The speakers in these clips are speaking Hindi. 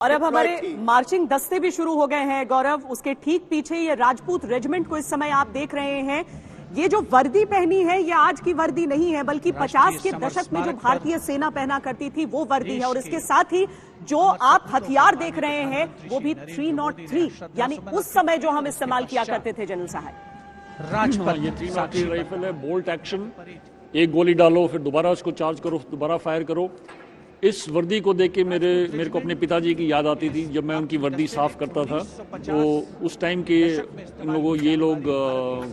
और अब हमारे मार्चिंग दस्ते भी शुरू हो गए हैं गौरव। उसके ठीक पीछे ये राजपूत रेजिमेंट को इस समय आप देख रहे हैं। ये जो वर्दी पहनी है ये आज की वर्दी नहीं है, बल्कि 50 के दशक में जो भारतीय सेना पहना करती थी वो वर्दी है। और इसके साथ ही जो आप हथियार देख रहे हैं वो भी 303 यानी उस समय जो हम इस्तेमाल किया करते थे जनरल साहब। ये 303 राइफल है, बोल्ट एक्शन, एक गोली डालो फिर दोबारा उसको चार्ज करो, दोबारा फायर करो। इस वर्दी को देख के मेरे को अपने पिताजी की याद आती थी। जब मैं उनकी वर्दी साफ करता था तो उस टाइम के इन लोगों ये लोग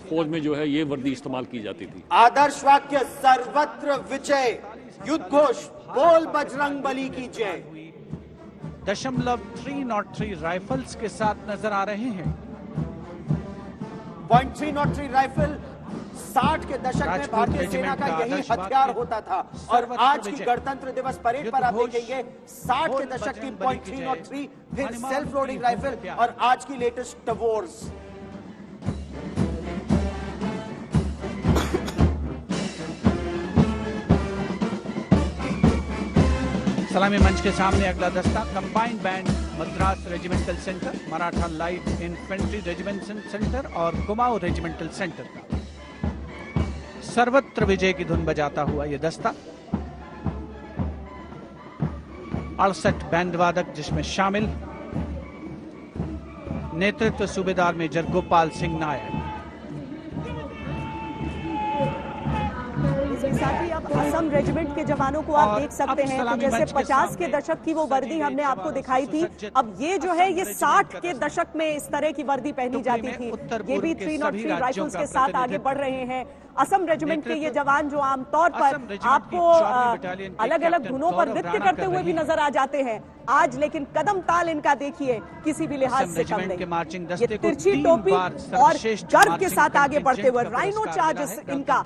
फौज में जो है ये वर्दी इस्तेमाल की जाती थी। आदर्श वाक्य सर्वत्र विजय, युद्ध घोष बोल बजरंग बली की जय। 303 राइफल्स के साथ नजर आ रहे हैं। 303 राइफल 60 के दशक में भारतीय सेना का यही हथियार होता था। और आज की गणतंत्र दिवस परेड पर आप देखेंगे 60 के दशक की 303, फिर सेल्फ लोडिंग राइफल और आज की लेटेस्ट टवोर्स। सलामी मंच के सामने अगला दस्ता combined band Madras regimental centre, Maratha light infantry regimental centre और कुमाऊं रेजिमेंटल सेंटर का सर्वत्र विजय की धुन बजाता हुआ यह दस्ता 68 बैंड वादक जिसमें शामिल नेतृत्व सूबेदार मेजर गोपाल सिंह नायक। साथ ही अब असम रेजिमेंट के जवानों को आप देख सकते हैं। तो जैसे 50 के दशक की वो वर्दी हमने आपको दिखाई थी, अब ये जो है ये 60 के दशक में इस तरह की वर्दी पहनी जाती थी। ये भी 303 राइफल्स के साथ आगे बढ़ रहे हैं। असम रेजिमेंट के ये जवान जो आमतौर पर आपको अलग अलग धुनों पर नृत्य करते हुए भी नजर आ जाते हैं आज, लेकिन कदम ताल इनका देखिए किसी भी लिहाज से कम नहीं। ये तिरछी टोपी और गर्व के साथ आगे बढ़ते हुए राइनो चार्ज इनका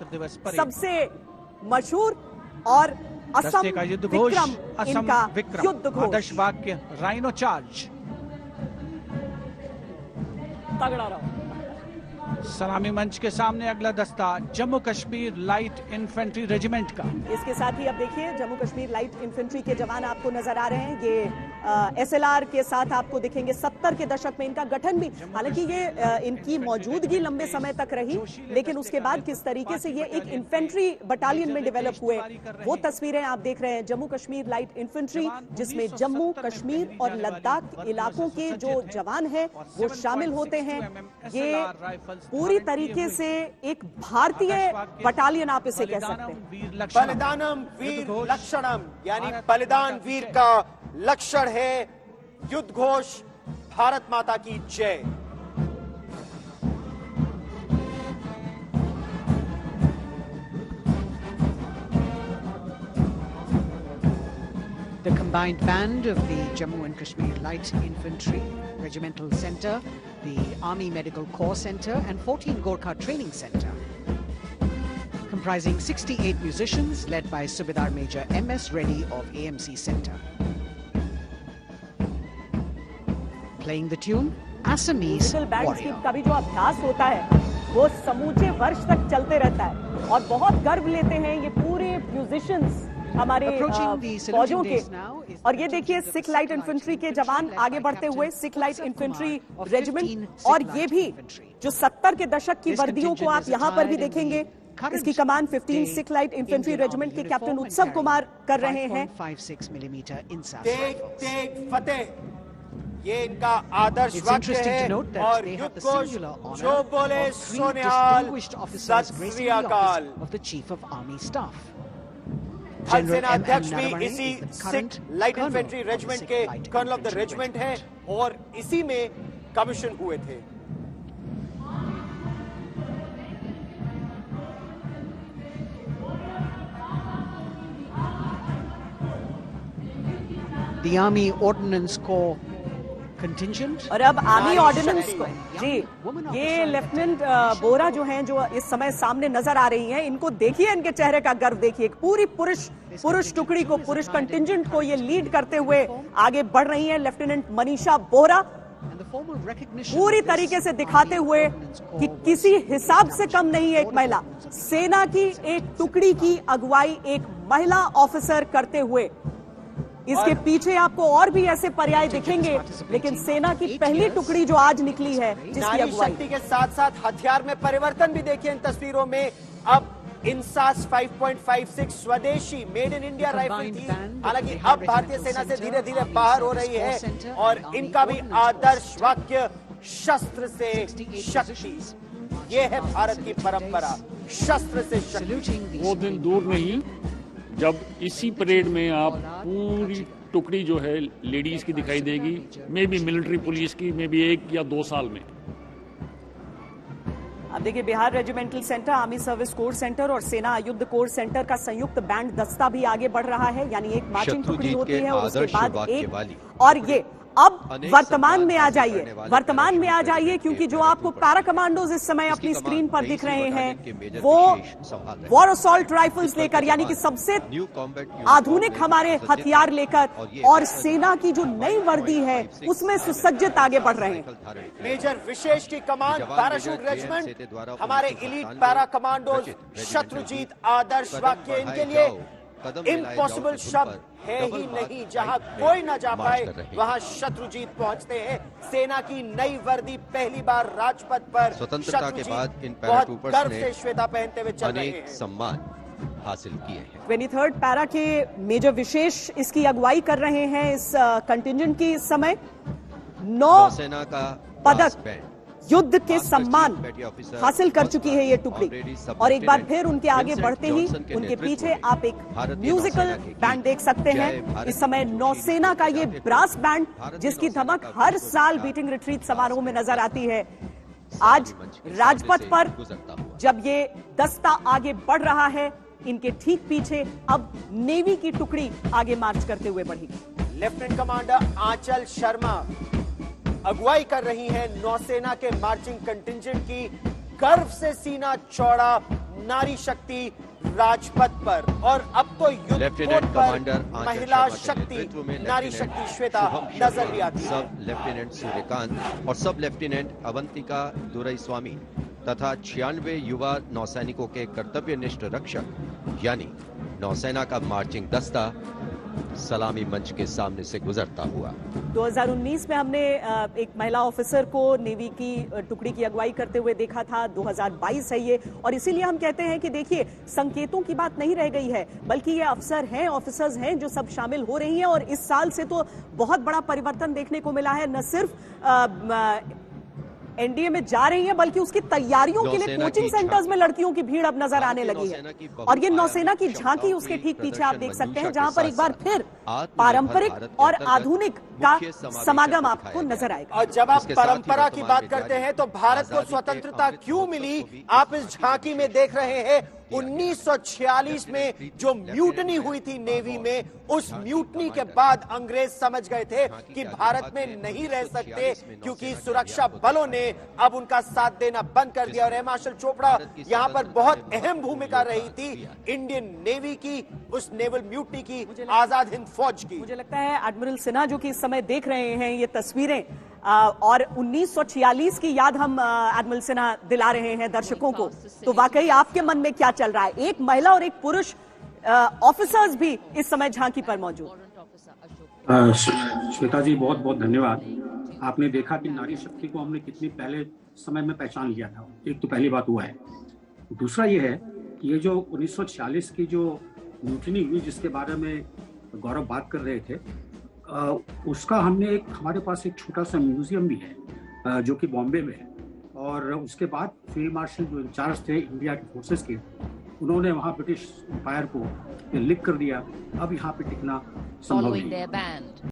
सबसे मशहूर और असम का युद्ध घोष, इनका युद्ध घोष। आदर्श वाक्य राइनो चार्ज। तगड़ा रहो। सलामी मंच के सामने अगला दस्ता Jammu Kashmir light infantry regiment का। इसके साथ ही अब देखिए जम्मू कश्मीर लाइट इन्फेंट्री के जवान आपको नजर आ रहे हैं। ये SLR के साथ आपको दिखेंगे। 70 के दशक में इनका गठन भी, हालांकि ये इनकी मौजूदगी लंबे समय तक रही, लेकिन उसके बाद किस तरीके से ये एक इन्फेंट्री बटालियन में डेवलप हुए वो तस्वीरें आप देख रहे हैं। जम्मू कश्मीर लाइट इन्फेंट्री जिसमें जम्मू कश्मीर और लद्दाख इलाकों के जो जवान हैं वो शामिल होते हैं। ये पूरी तरीके से एक भारतीय बटालियन आप इसे कह सकते हैं। बलिदानम वीर लक्षणम यानी बलिदान वीर का लक्षण है। युद्ध घोष भारत माता की जय। The combined band of the Jammu and Kashmir Light Infantry Regimental Centre, the Army Medical Corps Centre and 14 Gorkha Training Centre, comprising 68 musicians led by Subedar Major M.S. Reddy of AMC Centre. Playing the tune Assamese Warrior. का भी जो अभ्यास होता है वो समूचे वर्ष तक चलते रहता है और बहुत गर्व लेते हैं ये पूरे म्यूजिशियंस हमारे फौजों के। और ये देखिए सिख लाइट इन्फेंट्री के जवान आगे बढ़ते हुए, सिख लाइट इन्फेंट्री रेजिमेंट। और ये भी जो 70 के दशक की वर्दियों को आप यहाँ पर भी देखेंगे। इसकी कमान 15 सिख लाइट इन्फेंट्री रेजिमेंट के कैप्टन उत्सव कुमार कर रहे हैं। तेग फतेह ये इनका आदर्श वाक्य है। और युद्ध घोष जो बोले सोनिहाल सत श्री अकाल। थल सेना अध्यक्ष भी इसी सिख लाइट इन्फेंट्री रेजिमेंट के कर्नल ऑफ द रेजिमेंट हैं और इसी में कमीशन हुए थे। The Army Ordnance Corps contingent. और अब आर्मी ऑर्डिनेंस को जी ये लेफ्टिनेंट बोरा जो हैं जो इस समय सामने नजर आ रही हैं, इनको देखिए, इनके चेहरे का गर्व देखिए। पूरी पुरुष टुकड़ी को, पुरुष कंटिंजेंट को ये लीड करते हुए आगे बढ़ रही हैं लेफ्टिनेंट मनीषा बोरा, पूरी तरीके से दिखाते हुए कि किसी हिसाब से कम नहीं है एक महिला। सेना की एक टुकड़ी की अगुवाई एक महिला ऑफिसर करते हुए इसके पीछे आपको और भी ऐसे पर्याय दिखेंगे, लेकिन सेना की पहली टुकड़ी जो आज निकली है, जिसकी नारी अगुवाई शक्ति के साथ साथ हथियार में परिवर्तन भी देखिए इन तस्वीरों में। अब इंसास 5.56 स्वदेशी मेड इन इंडिया राइफल थी, हालांकि अब भारतीय सेना से धीरे धीरे बाहर हो रही है और इनका भी आदर्श वाक्य शस्त्र से शक्ति। ये है भारत की परंपरा, शस्त्र से शक्ति। वो दिन दूर नहीं जब इसी परेड में आप पूरी टुकड़ी जो है लेडीज की दिखाई देगी, मे बी मिलिट्री पुलिस की, मे बी 1 या 2 साल में। अब देखिए, Bihar regimental centre, army service corps centre और सेना आयुध कोर सेंटर का संयुक्त बैंड दस्ता भी आगे बढ़ रहा है, यानी एक मार्चिंग टुकड़ी होती है और उसके बाद एक, और ये अब वर्तमान में आ जाइए, वर्तमान में आ जाइए, क्योंकि जो आपको पैरा कमांडोज इस समय अपनी स्क्रीन पर दिख रहे हैं वो वॉर असॉल्ट राइफल्स लेकर, यानी कि सबसे आधुनिक हमारे हथियार लेकर, और सेना की जो नई वर्दी है उसमें सुसज्जित आगे बढ़ रहे हैं। मेजर विशेष की कमान पैराशूट रेजिमेंट, हमारे इलीट पैरा कमांडोज, शत्रुजीत आदर्श वाक्य इनके लिए इम्पॉसिबल शब्द है ही नहीं। जहां कोई न जा पाए वहां शत्रुजीत पहुंचते हैं। सेना की नई वर्दी पहली बार राजपथ पर स्वतंत्रता के बाद इन बहुत पैराट्रूपर्स गर्व ने से श्वेता पहनते हुए चल रहे अनेक हैं। सम्मान हासिल किए हैं। 23rd पैरा के मेजर विशेष इसकी अगुवाई कर रहे हैं इस कंटिंजेंट की। इस समय 9 नौसेना का पदक युद्ध के सम्मान हासिल कर चुकी है ये टुकड़ी, और एक बार फिर उनके आगे बढ़ते ही उनके पीछे आप एक म्यूजिकल बैंड देख सकते हैं। इस समय नौसेना का ये ब्रास बैंड, जिसकी धमक हर साल बीटिंग रिट्रीट समारोह में नजर आती है, आज राजपथ पर जब ये दस्ता आगे बढ़ रहा है, इनके ठीक पीछे अब नेवी की टुकड़ी आगे मार्च करते हुए बढ़ी। लेफ्टिनेंट कमांडर आंचल शर्मा अगुवाई कर रही हैं नौसेना के मार्चिंग कंटिंजेंट की। गर्व से सीना चौड़ा नारी शक्ति राजपथ पर, और अब तो युद्ध पोत पर महिला शक्ति नारी शक्ति श्वेता नजर भी आती है। सब लेफ्टिनेंट सूर्यकांत और सब लेफ्टिनेंट अवंतिका दुरईस्वामी तथा 96 युवा नौसैनिकों के कर्तव्यनिष्ठ रक्षक यानी नौसेना का मार्चिंग दस्ता सलामी मंच के सामने से गुजरता हुआ। 2019 में हमने एक महिला ऑफिसर को नेवी की टुकड़ी की अगुवाई करते हुए देखा था। 2022 है ये, और इसीलिए हम कहते हैं कि देखिए, संकेतों की बात नहीं रह गई है, बल्कि ये अफसर हैं, ऑफिसर्स हैं जो सब शामिल हो रही हैं। और इस साल से तो बहुत बड़ा परिवर्तन देखने को मिला है। न सिर्फ एनडीए में जा रही है, बल्कि उसकी तैयारियों के लिए कोचिंग सेंटर्स में लड़कियों की भीड़ अब नजर आने लगी है। और ये नौसेना की झांकी उसके ठीक पीछे आप देख सकते हैं, जहां पर एक बार फिर पारंपरिक और आधुनिक का समागम आपको नजर आएगा। और जब आप परंपरा की बात करते हैं तो भारत को स्वतंत्रता क्यों मिली, आप इस झांकी में देख रहे हैं। 1946 में जो म्यूटनी हुई थी नेवी में, उस म्यूटनी के बाद अंग्रेज समझ गए थे कि भारत में नहीं रह सकते, क्योंकि सुरक्षा बलों ने अब उनका साथ देना बंद कर दिया। और एयर मार्शल चोपड़ा यहां पर बहुत अहम भूमिका रही थी इंडियन नेवी की, उस नेवल म्यूटनी की, आजाद हिंद फौज की। मुझे लगता है एडमिरल सिन्हा जो कि इस समय देख रहे हैं ये तस्वीरें, और 1946 की याद हम एडमिरल सिन्हा दिला रहे हैं दर्शकों को, तो वाकई आपके मन में क्या चल रहा है? एक महिला और एक पुरुष ऑफिसर्स भी इस समय झांकी पर मौजूद। श्वेता जी, बहुत बहुत धन्यवाद। आपने देखा कि नारी शक्ति को हमने कितनी पहले समय में पहचान लिया था। एक तो पहली बात हुआ है। दूसरा ये है कि ये जो 1946 की जो म्यूटनी हुई, जिसके बारे में गौरव बात कर रहे थे, उसका हमारे पास एक छोटा सा म्यूजियम भी है जो कि बॉम्बे में है। और उसके बाद फील्ड मार्शल जो इंचार्ज थे इंडिया के फोर्सेस के, उन्होंने वहाँ ब्रिटिश एम्पायर को लिख कर दिया, अब यहाँ पे टिकना संभव नहीं।